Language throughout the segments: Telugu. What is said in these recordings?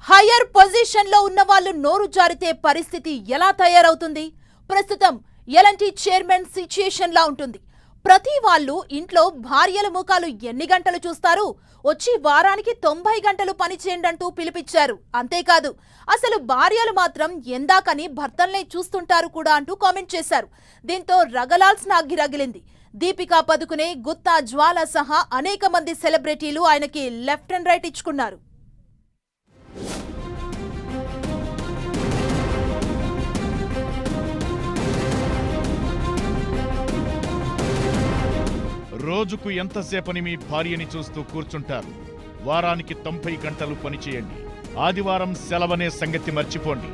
హైయర్ పొజిషన్ లో ఉన్న వాళ్ళు నోరు జారితే పరిస్థితి ఎలా తయారవుతుంది? ప్రస్తుతం ఎలాంటి చైర్మన్ సిచ్యుయేషన్ లా ఉంటుంది. ప్రతి వాళ్ళు ఇంట్లో భార్యల ముఖాలు ఎన్ని గంటలు చూస్తారు? వచ్చి వారానికి 90 గంటలు పని చేయండంటూ పిలిపించారు. అంతేకాదు అసలు భార్యలు మాత్రం ఎందాకని భర్తల్నే చూస్తుంటారు కూడా అంటూ కామెంట్ చేశారు. దీంతో రగలాల్సిన అగ్గిరగిలింది. దీపికా పదుకునే, గుత్తా జ్వాల సహా అనేక మంది సెలబ్రిటీలు ఆయనకి లెఫ్ట్ అండ్ రైట్ ఇచ్చుకున్నారు. రోజుకు ఎంతసేపని మీ భార్యని చూస్తూ కూర్చుంటారు? వారానికి 90 గంటలు పనిచేయండి, ఆదివారం సెలవనే సంగతి మర్చిపోండి.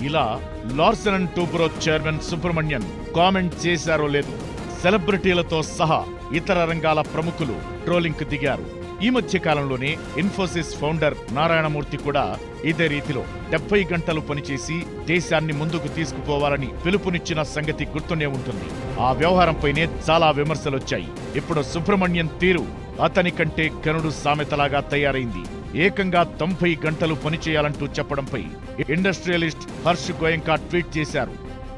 ఇలా Larsen and Toubro chairman Subrahmanyan comment చేశారో లేదు, సెలబ్రిటీలతో సహా ఇతర రంగాల ప్రముఖులు ట్రోలింగ్ కు దిగారు. ఈ మధ్య కాలంలోనే ఇన్ఫోసిస్ ఫౌండర్ నారాయణమూర్తి కూడా ఇదే రీతిలో 70 గంటలు పనిచేసి దేశాన్ని ముందుకు తీసుకుపోవాలని పిలుపునిచ్చిన సంగతి గుర్తునే ఉంటుంది. ఆ వ్యవహారంపైనే చాలా విమర్శలొచ్చాయి. ఇప్పుడు సుబ్రహ్మణ్యన్ తీరు అతని కంటే గనుడు సామెతలాగా తయారైంది. ఏకంగా 90 గంటలు పనిచేయాలంటూ చెప్పడంపై ఇండస్ట్రియలిస్ట్ హర్ష్ గోయంకా ట్వీట్ చేశారు.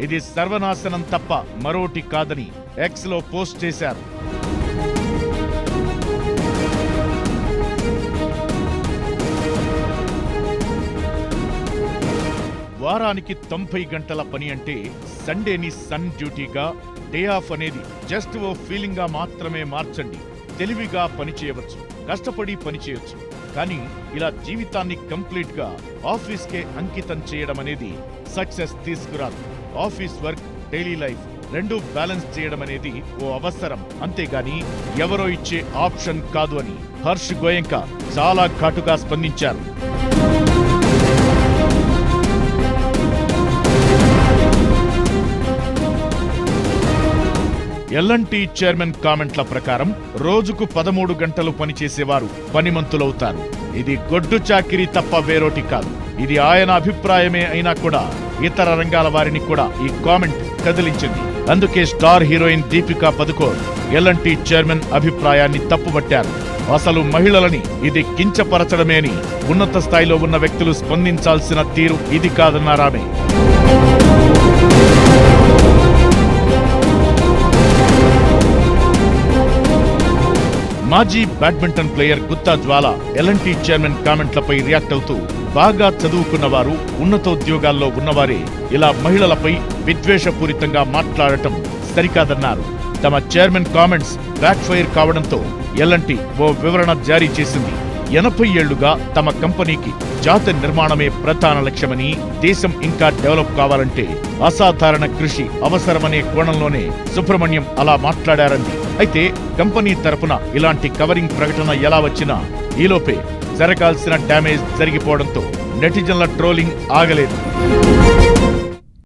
ఇది సర్వనాశనం తప్ప మరోటి కాదని ఎక్స్ లో పోస్ట్ చేశారు. వారానికి 90 గంటల పని అంటే సండేని సన్ డ్యూటీగా, డే ఆఫ్ అనేది జస్ట్ ఓ ఫీలింగ్ గా మాత్రమే మార్చండి. తెలివిగా పనిచేయవచ్చు, కష్టపడి పనిచేయొచ్చు. కానీ ఇలా జీవితాన్ని కంప్లీట్ గా ఆఫీస్కే అంకితం చేయడం అనేది సక్సెస్ తీసుకురాదు. ఆఫీస్ వర్క్, డైలీ లైఫ్ రెండూ బ్యాలెన్స్ చేయడం అనేది ఓ అవసరం, అంతేగాని ఎవరో ఇచ్చే ఆప్షన్ కాదు అని హర్ష్ గోయంకా చాలా ఘాటుగా స్పందించారు. ఎల్ఎన్టీ చైర్మన్ కామెంట్ల ప్రకారం రోజుకు 13 గంటలు పనిచేసేవారు పనిమంతులవుతారు. ఇది గొడ్డు చాకిరీ తప్ప వేరోటి కాదు. ఇది ఆయన అభిప్రాయమే అయినా కూడా ఇతర రంగాల వారిని కూడా ఈ కామెంట్ కదిలించింది. అందుకే star heroine Deepika Padukone LNT chairman అభిప్రాయాన్ని తప్పుబట్టారు. అసలు మహిళలని ఇది కించపరచడమే అని ఉన్నత స్థాయిలో ఉన్న వ్యక్తులు స్పందించాల్సిన తీరు ఇది కాదన్నారామె. మాజీ badminton player Gutta Jwala L&T chairman కామెంట్లపై react అవుతూ, బాగా చదువుకున్నవారు, ఉన్నతోద్యోగాల్లో ఉన్నవారే ఇలా మహిళలపై విద్వేషపూరితంగా మాట్లాడటం సరికాదన్నారు. తమ చైర్మన్ కామెంట్స్ బ్యాక్ ఫైర్ కావడంతో ఎల్ఎన్టీ ఓ వివరణ జారీ చేసింది. 80 ఏళ్లుగా తమ కంపెనీకి జాతి నిర్మాణమే ప్రధాన లక్ష్యమని, దేశం ఇంకా డెవలప్ కావాలంటే అసాధారణ కృషి అవసరమనే కోణంలోనే సుబ్రహ్మణ్యం అలా మాట్లాడారంది. అయితే కంపెనీ తరపున ఇలాంటి కవరింగ్ ప్రకటన ఎలా వచ్చినా ఈలోపే జరగాల్సిన డ్యామేజ్ జరిగిపోవడంతో నెటిజన్ల ట్రోలింగ్ ఆగలేదు.